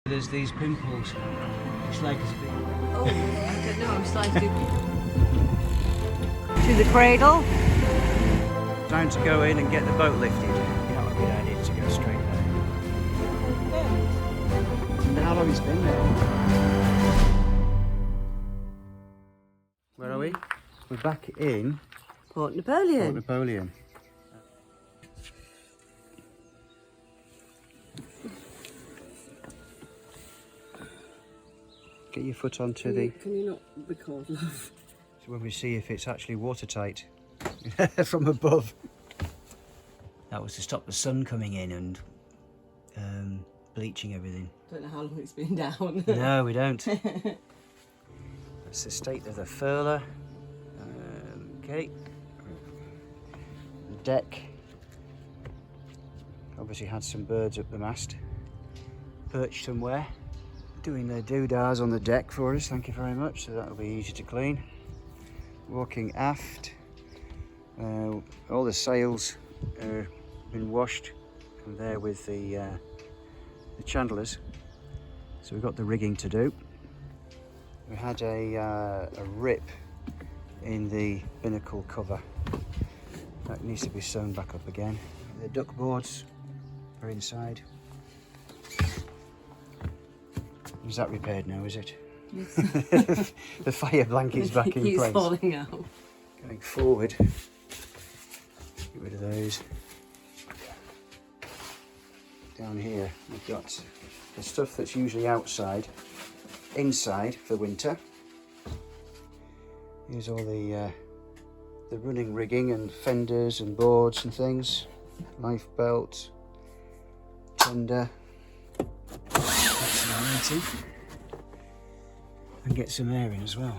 There's these pimples. It's like it's been... Oh, I don't know, I'm slightly... To the cradle. Time to go in and get the boat lifted. You know, a good idea to go straight there. And how long it's been there? Where are we? We're back in Port Napoleon. Port Napoleon. Get your foot onto the... Can you not record, love? So when we see if it's actually watertight from above. That was to stop the sun coming in and bleaching everything. Don't know how long it's been down. No, we don't. That's the state of the furler. Okay. The deck. Obviously had some birds up the mast. Perched somewhere. Doing their doodahs on the deck for us, thank you very much. So that'll be easy to clean. Walking aft. All the sails have been washed. And there with the chandlers. So we've got the rigging to do. We had a rip in the binnacle cover. That needs to be sewn back up again. The duck boards are inside. Is that repaired now, is it? Yes. The fire blanket's back in place. It's falling out. Going forward. Get rid of those. Down here we've got the stuff that's usually outside, inside for winter. Here's all the running rigging and fenders and boards and things. Life belt, tender. And get some air in as well.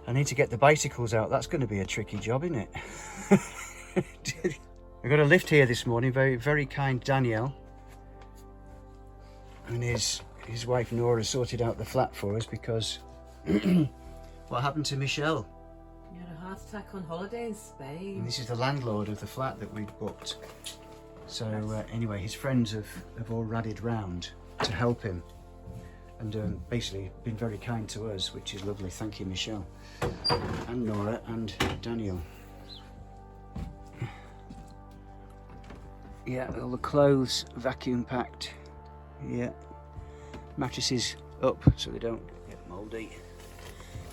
I need to get the bicycles out. That's going to be a tricky job, isn't it? I got a lift here this morning. Very kind Daniel and his wife Nora sorted out the flat for us because what happened to Michelle? You had a heart attack on holiday in Spain. And this is the landlord of the flat that we'd booked. So anyway, his friends have all radded round to help him and basically been very kind to us, which is lovely. Thank you, Michelle and Nora and Daniel. Yeah, all the clothes vacuum packed. Yeah, mattresses up so they don't get mouldy.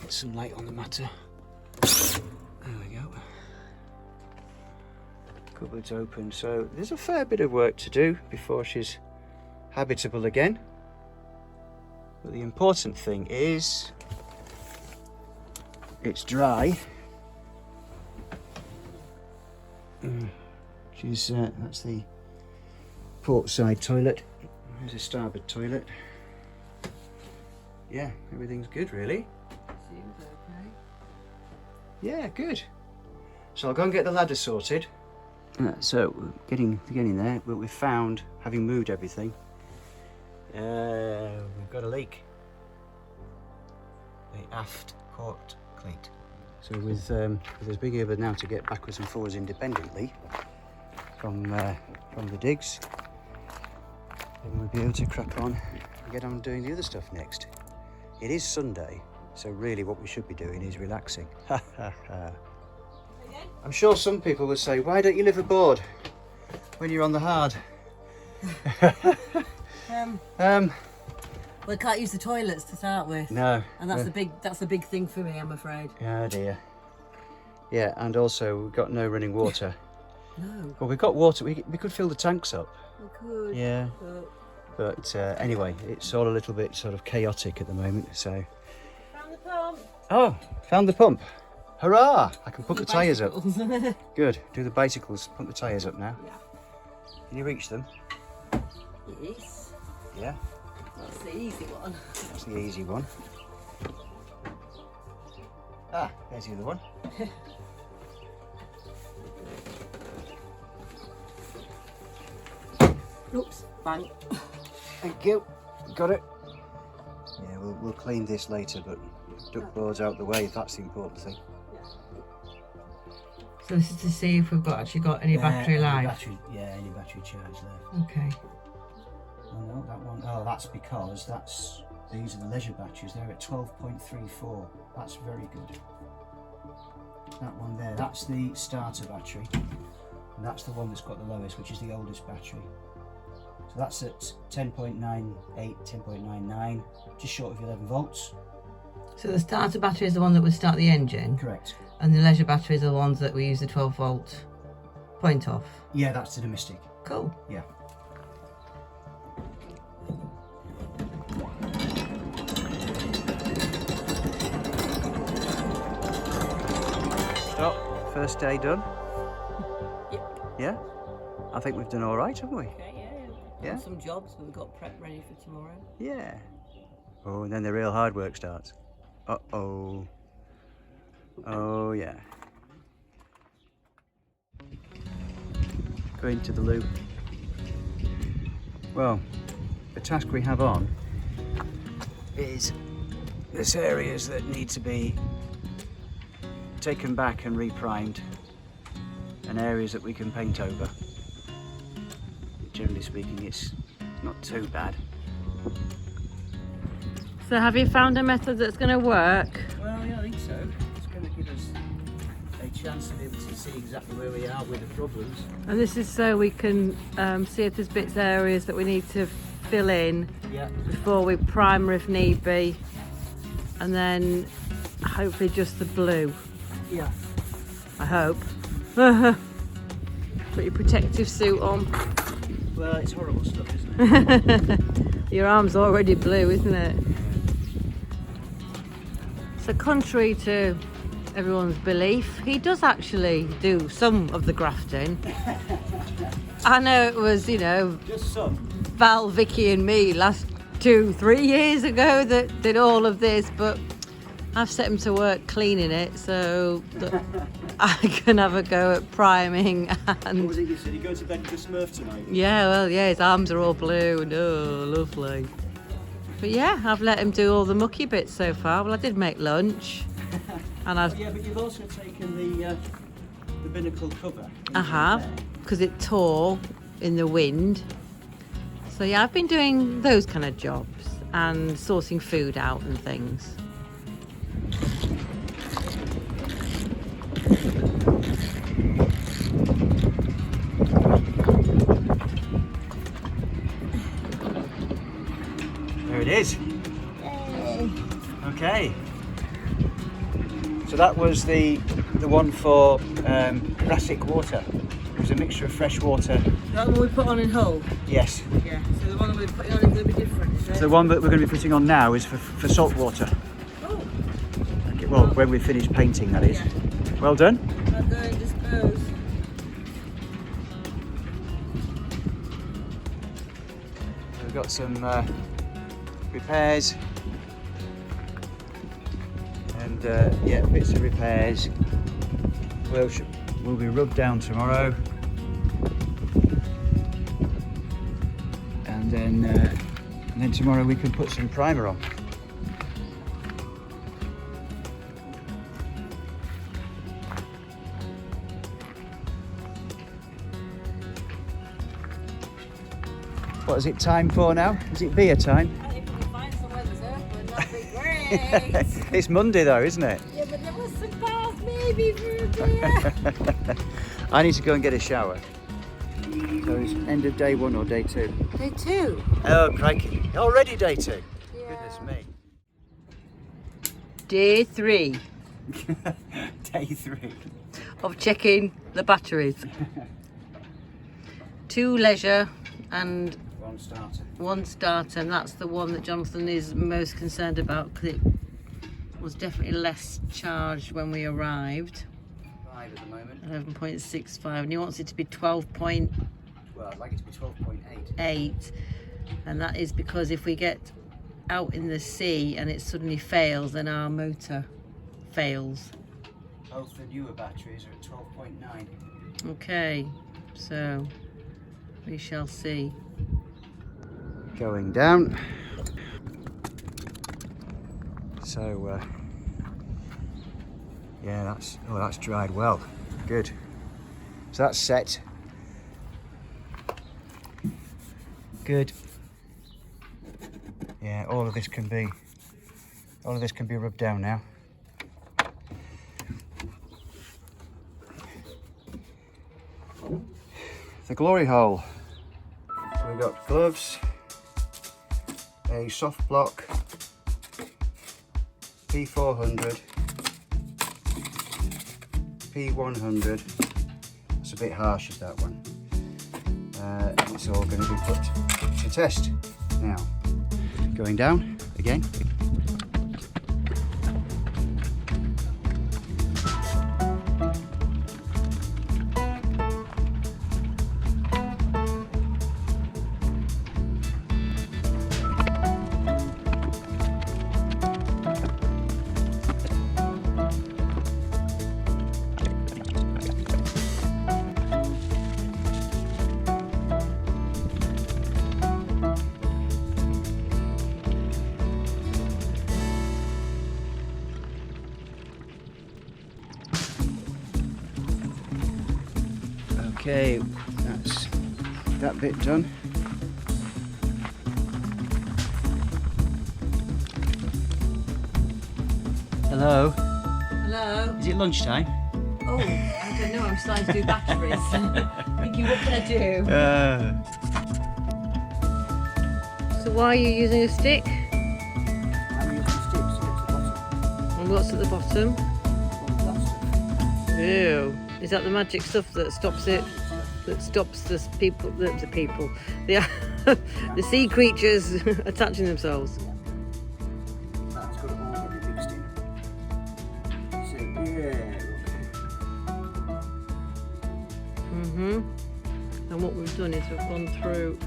Get some light on the matter. There we go. Cupboards open, so there's a fair bit of work to do before she's habitable again. But the important thing is it's dry. That's the port side toilet. There's a starboard toilet. Yeah, everything's good really. Seems okay. Yeah, good. So I'll go and get the ladder sorted. So getting there, but we've found, having moved everything, we've got a leak. The aft port cleat. So with us being able now to get backwards and forwards independently from the digs, then we'll be able to crack on and get on doing the other stuff next. It is Sunday, so really what we should be doing is relaxing. Ha ha ha. I'm sure some people would say, why don't you live aboard when you're on the hard? We can't use the toilets to start with. No. And that's the big thing for me, I'm afraid. Oh dear. Yeah, and also we've got no running water. No. Well, we've got water. We could fill the tanks up. We could. Yeah. But anyway, it's all a little bit sort of chaotic at the moment. So. Found the pump. Oh, found the pump. Hurrah! I can put the tyres up. Bicycles. Good. Do the bicycles. Put the tyres up now. Yeah. Can you reach them? Yes. Yeah. That's the easy one. That's the easy one. Ah, there's the other one. Oops. Bang. Thank you. Got it. Yeah, we'll clean this later, but duck boards out the way. That's the important thing. So this is to see if we've actually got any battery life. Any battery charge left. Okay. Oh no, that one. Oh, that's because these are the leisure batteries. They're at 12.34. That's very good. That one there, that's the starter battery, and that's the one that's got the lowest, which is the oldest battery. So that's at 10.98, 10.99, just short of 11 volts. So the starter battery is the one that would start the engine? Correct. And the leisure batteries are the ones that we use the 12 volt point off? Yeah, that's the domestic. Cool. Yeah. Stop. First day done? Yep. Yeah? I think we've done all right, haven't we? Okay, yeah. Yeah? Some jobs we've got prep ready for tomorrow. Yeah. Oh, and then the real hard work starts. Uh-oh. Oh, yeah. Going to the loo. Well, the task we have on is there's areas that need to be taken back and reprimed, and areas that we can paint over. Generally speaking, it's not too bad. So have you found a method that's going to work? Well, yeah, I think so. It's going to give us a chance to be able to see exactly where we are with the problems. And this is so we can see if there's bits areas that we need to fill in before we primer if need be, and then hopefully just the blue. Yeah. I hope. Put your protective suit on. Well, it's horrible stuff, isn't it? Your arm's already blue, isn't it? So contrary to everyone's belief, he does actually do some of the grafting. I know it was, you know, Just some. Val, Vicky and me last 2-3 years ago that did all of this, but I've set him to work cleaning it so that I can have a go at priming. And What was it you said? You go to bed with a Smurf tonight? yeah, well, yeah, his arms are all blue and oh, lovely. But yeah, I've let him do all the mucky bits so far. Well, I did make lunch, and I've Yeah, but you've also taken the binnacle cover. I have, because it tore in the wind. So yeah, I've been doing those kind of jobs and sorting food out and things. There it is. Okay. So that was the one for brassic water. It was a mixture of fresh water. That one we put on in Hull? Yes. Yeah, so the one that we're putting on is going to be different, is it? So the one that we're going to be putting on now is for salt water. Oh. Okay, well, when we finish painting, that is. Yeah. Well done. I'll go and dispose. We've got some repairs and yeah, bits of repairs will be rubbed down tomorrow, and then tomorrow we can put some primer on. What is it time for now? Is it beer time? If we can find somewhere that's open, that'd be great. It's Monday though, isn't it? Yeah, but there was some bars maybe for a beer. I need to go and get a shower. So it's end of day 1 or day 2? Day 2. Oh, crikey. Already day 2? Yeah. Goodness me. Day 3 Day 3. of checking the batteries. 2 leisure and 1 starter. 1 starter, and that's the one that Jonathan is most concerned about because it was definitely less charged when we arrived. 5 at the moment. 11.65, and he wants it to be 12.8, Well, I'd like it to be 12.8. and that is because if we get out in the sea and it suddenly fails, then our motor fails. Both the newer batteries are at 12.9. Okay, so we shall see. Going down. So yeah, that's dried well. Good. So that's set. Good. Yeah, all of this can be rubbed down now. The glory hole. So we've got gloves, a soft block, P400, P100. It's a bit harsh of that one. It's all going to be put to test now. Going down again. Okay, that's that bit done. Hello. Hello. Is it lunchtime? Oh, I don't know. I'm starting to do batteries. Thinking, what can I do? So why are you using a stick? I'm using sticks at the bottom. And what's at the bottom? All that stuff. Ew. Is that the magic stuff that stops it? That stops the sea creatures attaching themselves. That's got it already mixed in. So yeah. And what we've done is we've gone through,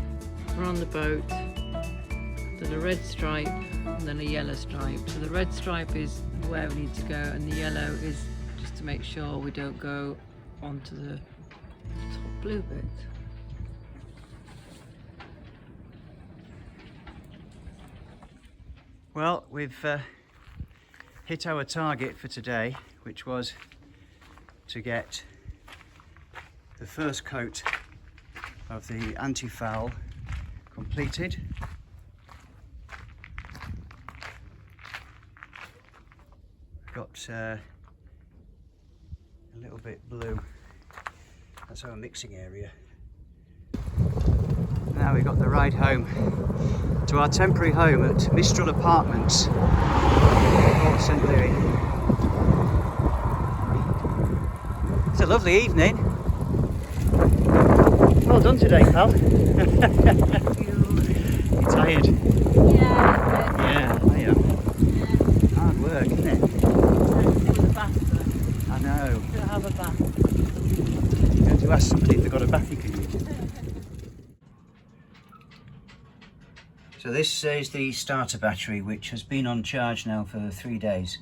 we're on the boat, then a red stripe, and then a yellow stripe. So the red stripe is where we need to go, and the yellow is just to make sure we don't go onto the top blue bit. Well, we've hit our target for today, which was to get the first coat of the antifoul completed. Got a little bit blue. That's our mixing area. Now we've got the ride home to our temporary home at Mistral Apartments, Port St. Louis. It's a lovely evening. Well done today, pal. You tired? Yeah, I am. Hard work, isn't it? I know. To have a bath. I'm going to ask somebody if they've got a bath you can use. So this is the starter battery, which has been on charge now for 3 days.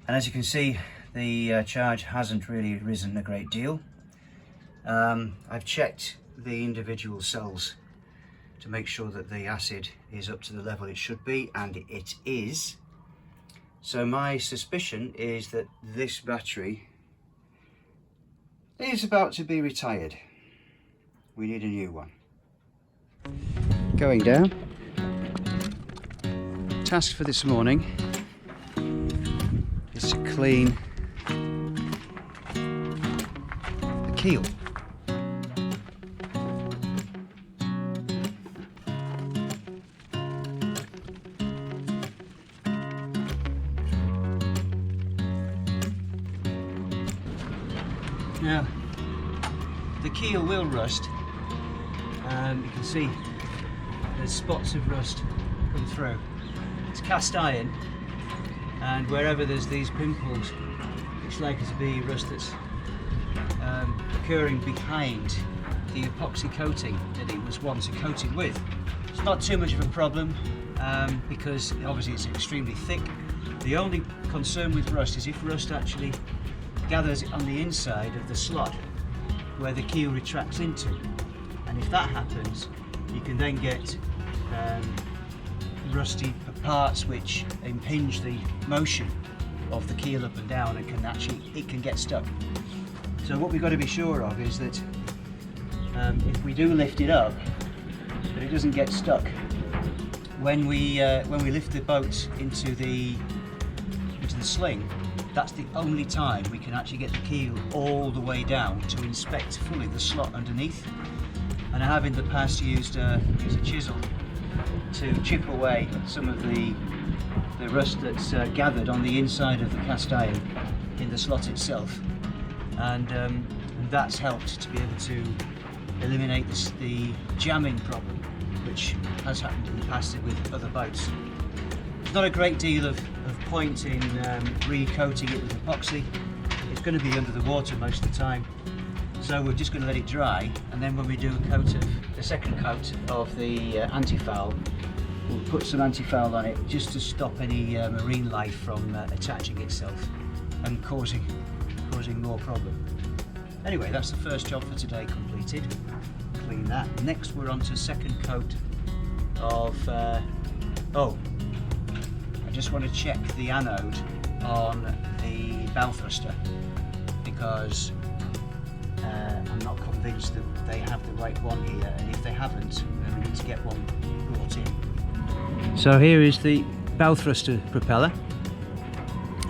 And as you can see, the charge hasn't really risen a great deal. I've checked the individual cells to make sure that the acid is up to the level it should be, and it is. So my suspicion is that this battery is about to be retired. We need a new one. Going down. Task for this morning is to clean the keel. Now, the keel will rust. You can see there's spots of rust come through. It's cast iron, and wherever there's these pimples, it's likely to be rust that's occurring behind the epoxy coating that it was once coated with. It's not too much of a problem because obviously it's extremely thick. The only concern with rust is if rust actually gathers on the inside of the slot where the keel retracts into, and if that happens, you can then get rusty parts which impinge the motion of the keel up and down, and it can get stuck. So what we've got to be sure of is that if we do lift it up, that it doesn't get stuck. When we lift the boat into the sling, that's the only time we can actually get the keel all the way down to inspect fully the slot underneath. And I have in the past used a chisel to chip away some of the rust that's gathered on the inside of the cast iron in the slot itself, and that's helped to be able to eliminate the jamming problem, which has happened in the past with other boats. There's not a great deal of point in recoating it with epoxy. It's going to be under the water most of the time, so we're just going to let it dry, and then when we do the second coat of the antifoul, we'll put some antifoul on it just to stop any marine life from attaching itself and causing more problem. Anyway, that's the first job for today completed. Clean that. Next we're on to second coat of oh, I just want to check the anode on the bow thruster, because I'm not convinced that they have the right one here, and if they haven't, then we need to get one brought in. So here is the bow thruster propeller,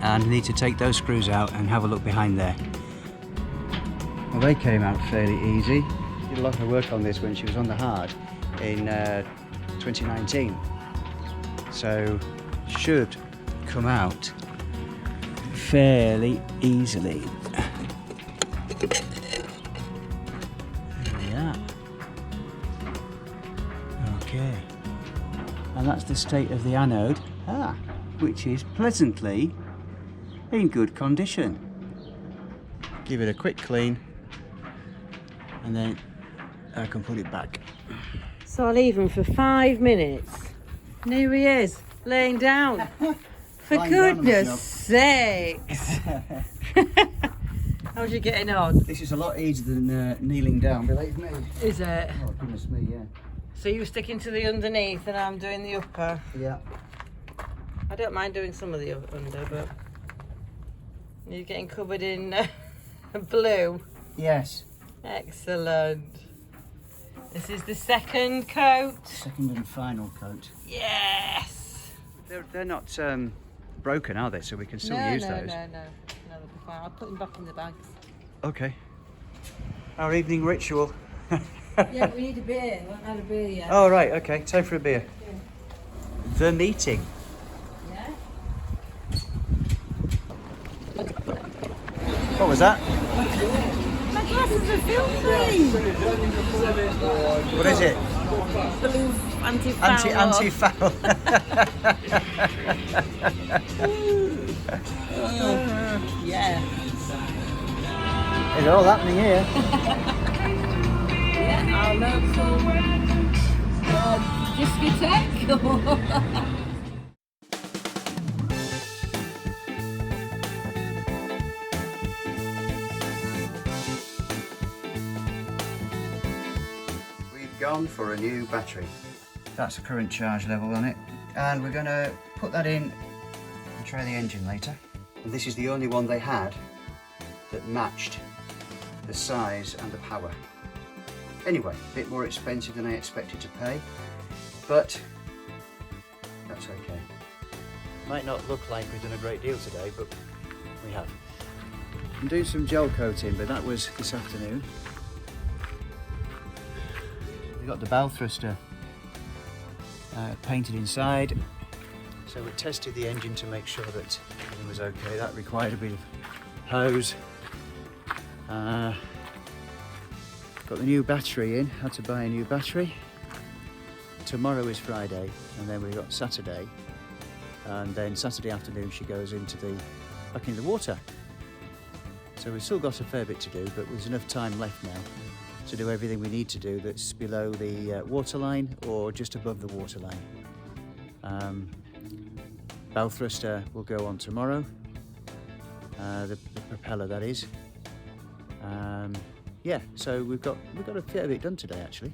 and I need to take those screws out and have a look behind there. Well, they came out fairly easy. Did a lot of work on this when she was on the hard in 2019, so should come out fairly easily. There we are. Okay, and that's the state of the anode, which is pleasantly in good condition. Give it a quick clean, and then I can put it back. So I leave him for 5 minutes. And here he is, laying down. For Lying down on the goodness job. sakes. How's you getting on? This is a lot easier than kneeling down, believe me. Is it? Oh goodness me, yeah. So you're sticking to the underneath and I'm doing the upper. Yeah. I don't mind doing some of the under, but you're getting covered in blue. Yes. Excellent. This is the second coat. Second and final coat. Yes. They're not broken, are they? So we can still use those. No, they'll be fine. I'll put them back in the bags. Okay. Our evening ritual. Yeah, we need a beer. We haven't had a beer yet. Oh right, okay. Time for a beer. Yeah. The meeting. Yeah. What was that? My glasses are filthy. What is it? Blue anti-foul. Anti-foul. Yeah. It's all happening here. Yeah, our local discotheque. We've gone for a new battery. That's the current charge level on it, and we're going to put that in and try the engine later. And this is the only one they had that matched the size and the power. Anyway, a bit more expensive than I expected to pay, but that's okay. Might not look like we've done a great deal today, but we have. I'm doing some gel coating, but that was this afternoon. We've got the bow thruster painted inside, so we tested the engine to make sure that everything was okay. That required a bit of hose. Got the new battery in, had to buy a new battery. Tomorrow is Friday, and then we've got Saturday, and then Saturday afternoon she goes back into the water. So we've still got a fair bit to do, but there's enough time left now to do everything we need to do that's below the waterline or just above the waterline. Bow thruster will go on tomorrow, the propeller that is. Yeah, so we've got a fair bit done today actually.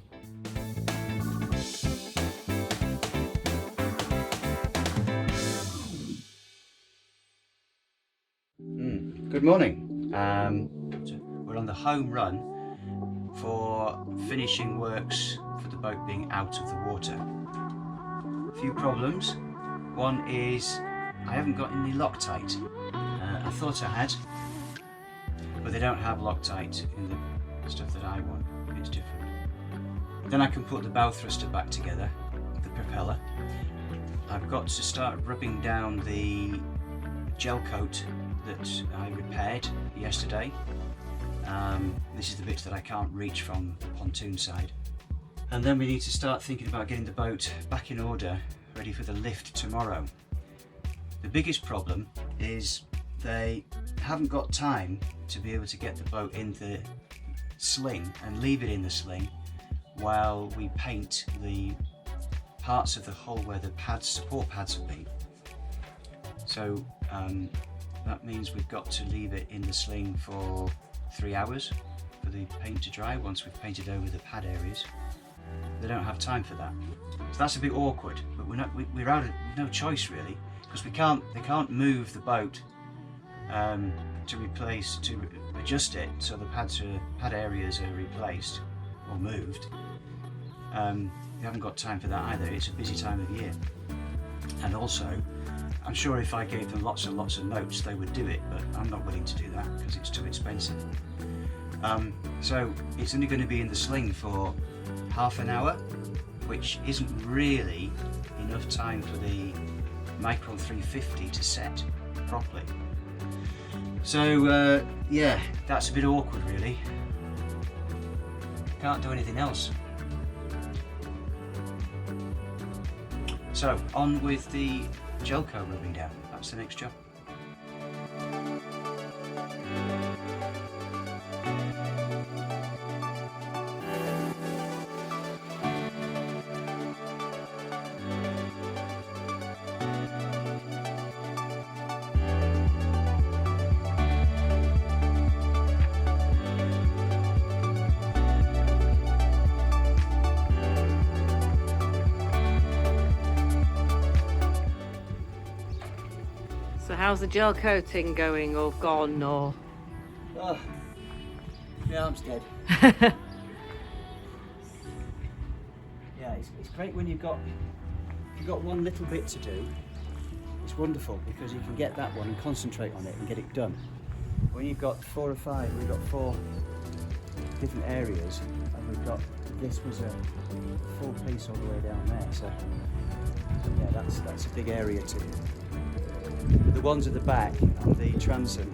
Good morning. We're we're on the home run for finishing works for the boat being out of the water. A few problems. One is I haven't got any Loctite. I thought I had, but they don't have Loctite in the stuff that I want. It's different. Then I can put the bow thruster back together, the propeller. I've got to start rubbing down the gel coat that I repaired yesterday. This is the bits that I can't reach from the pontoon side. And then we need to start thinking about getting the boat back in order, ready for the lift tomorrow. The biggest problem is they haven't got time to be able to get the boat in the sling and leave it in the sling while we paint the parts of the hull where the pads, support pads have been. So that means we've got to leave it in the sling for 3 hours for the paint to dry once we've painted over the pad areas. They don't have time for that. So that's a bit awkward, but we're out of no choice really, because they can't move the boat to adjust it so the pad areas are replaced or moved. We haven't got time for that either. It's a busy time of year. And also, I'm sure if I gave them lots and lots of notes they would do it, but I'm not willing to do that because it's too expensive. So it's only going to be in the sling for half an hour, which isn't really enough time for the Micron 350 to set properly. So yeah, that's a bit awkward really. Can't do anything else. So on with the gelcoat rubbing down. That's the next job. So how's the gel coating going, or gone, or? Oh, my arm's dead. Yeah, it's great when you've got one little bit to do. It's wonderful because you can get that one and concentrate on it and get it done. When you've got 4 or 5, we've got 4 different areas, and we've got, this was a full piece all the way down there. So yeah, that's a big area too. The ones at the back and the transom,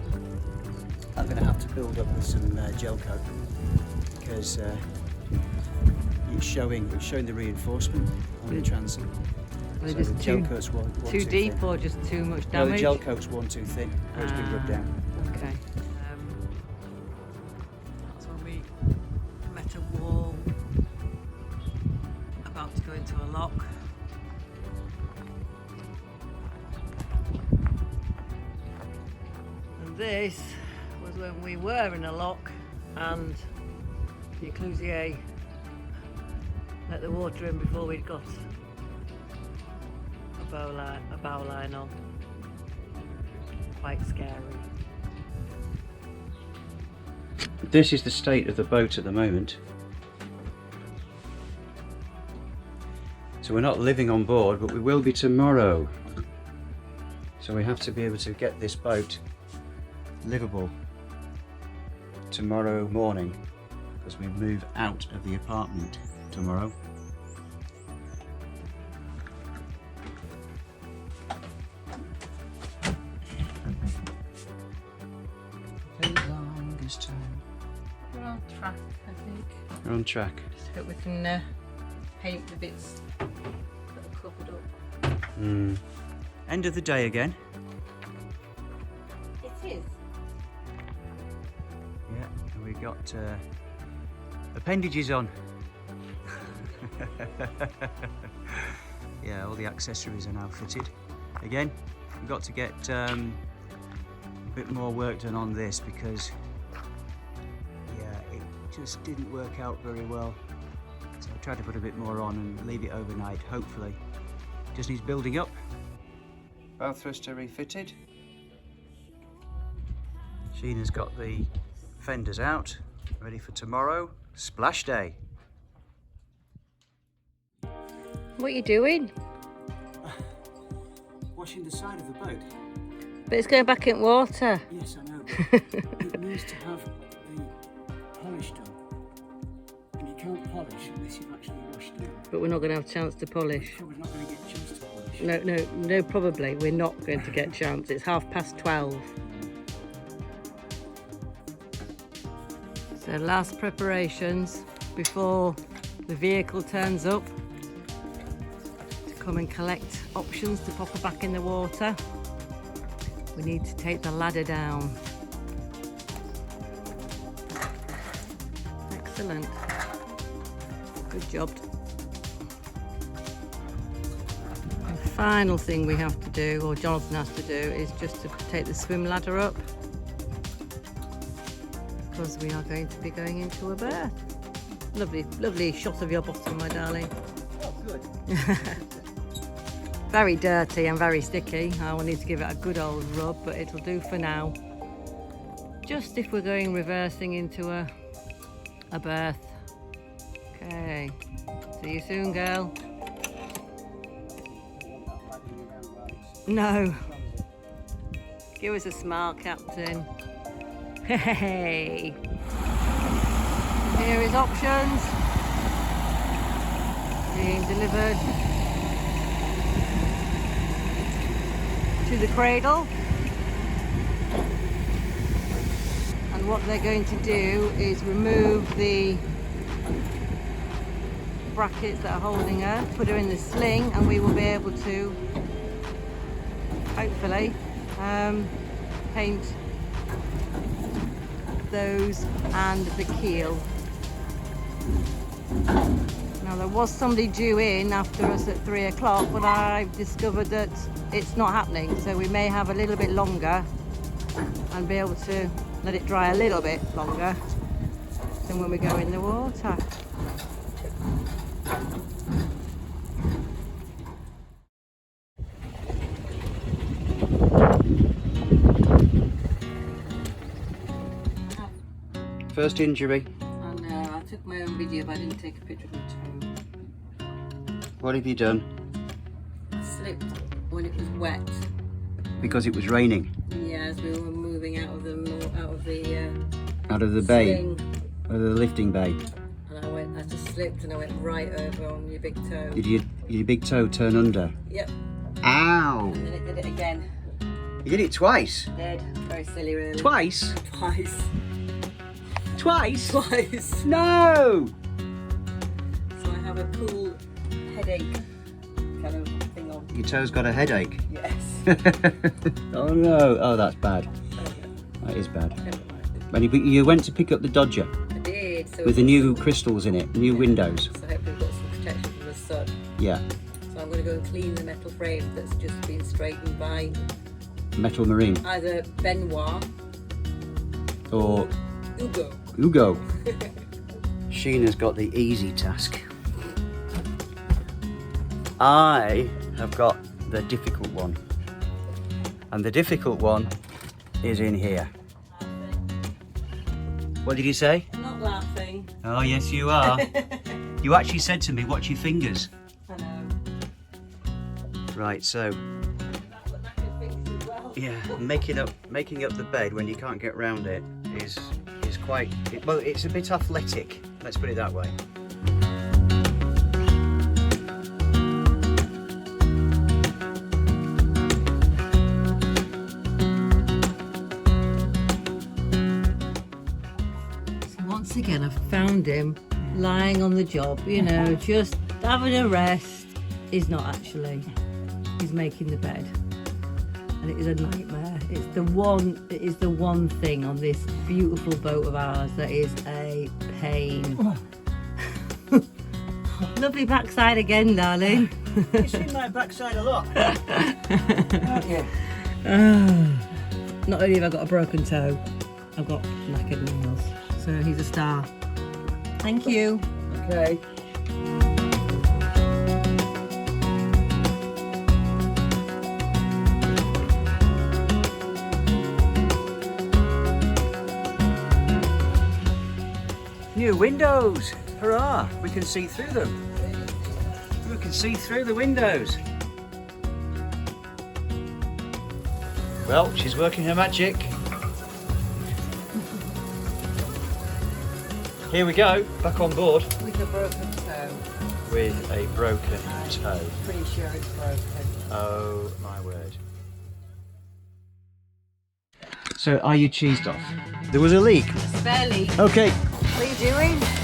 I'm going to have to build up with some gel coat because it's showing the reinforcement on the transom. So the gel coat's too deep thin. Or just too much damage? No, the gel coat's one too thin. It's been rubbed down. Okay. That's when we met a wall about to go into a lock. This was when we were in a lock and the Clousier let the water in before we'd got a bow line on. Quite scary. This is the state of the boat at the moment. So we're not living on board, but we will be tomorrow. So we have to be able to get this boat livable tomorrow morning because we move out of the apartment tomorrow. The longest time. We're on track, I think. We're on track. Just hope we can paint the bits that are covered up. End of the day again. It is. Yeah, and we got appendages on. Yeah, all the accessories are now fitted. Again, we've got to get a bit more work done on this because yeah, it just didn't work out very well. So I tried to put a bit more on and leave it overnight, hopefully. Just needs building up. Bow thruster refitted. Sheenagh's got the fenders out, ready for tomorrow, splash day. What are you doing? Washing the side of the boat. But it's going back in water. Yes, I know, but it needs to have the polish done. And you can't polish unless you've actually washed it. But we're not going to have a chance to polish. We're not going to get a chance to polish. No, probably. We're not going to get a chance. It's 12:30. So last preparations before the vehicle turns up to come and collect options to pop her back in the water. We need to take the ladder down. Excellent. Good job. And the final thing we have to do, or Jonathan has to do, is just to take the swim ladder up, because we are going to be going into a berth. Lovely, lovely shot of your bottom, my darling. Oh, good. Very dirty and very sticky. I will need to give it a good old rub, but it'll do for now. Just if we're going reversing into a berth. Okay. See you soon, girl. No. Give us a smile, Captain. Hey. Here is options. Being delivered to the cradle, and what they're going to do is remove the brackets that are holding her, put her in the sling, and we will be able to hopefully paint those and the keel. Now there was somebody due in after us at 3 o'clock, but I've discovered that it's not happening, so we may have a little bit longer and be able to let it dry a little bit longer than when we go in the water. First injury. I know, I took my own video but I didn't take a picture of my toe. What have you done? I slipped when it was wet. Because it was raining. Yeah, as we were moving out of the Out of the bay. sling. Out of the lifting bay. And I just slipped and I went right over on your big toe. Did your big toe turn under? Yep. Ow! And then it did it again. You did it twice? Dead. Very silly, really. Twice? Twice. Twice? Twice. No! So I have a cool headache kind of thing on. Your toe's got a headache. Yes. Oh no! Oh, that's bad. That is bad. And you went to pick up the Dodger I did. So with the new crystals in it, new windows. So hopefully we've got some protection from the sun. Yeah. So I'm going to go and clean the metal frame that's just been straightened by Metal Marine. either Benoit Or Hugo. Hugo. Sheenagh's got the easy task. I have got the difficult one. And the difficult one is in here. What did you say? I'm not laughing. Oh, yes, you are. You actually said to me, watch your fingers. I know. Right, so, That's what knackered fingers as well. yeah, making up the bed when you can't get round it is quite, well, it's a bit athletic, let's put it that way. Once again, I've found him lying on the job, you know, just having a rest. He's not actually. He's making the bed. And it is a nightmare. It is the one thing on this beautiful boat of ours that is a pain. Oh. Lovely backside again, darling. You've seen my backside a lot. Yeah. Not only have I got a broken toe, I've got knackered nails. So he's a star. Thank you. Okay. New windows! Hurrah! We can see through them. We can see through the windows. Well, she's working her magic. Here we go, back on board. With a broken toe. With a broken toe. Pretty sure it's broken. Oh my word. So are you cheesed off? There was a leak. Spare leak. Okay. What are you doing?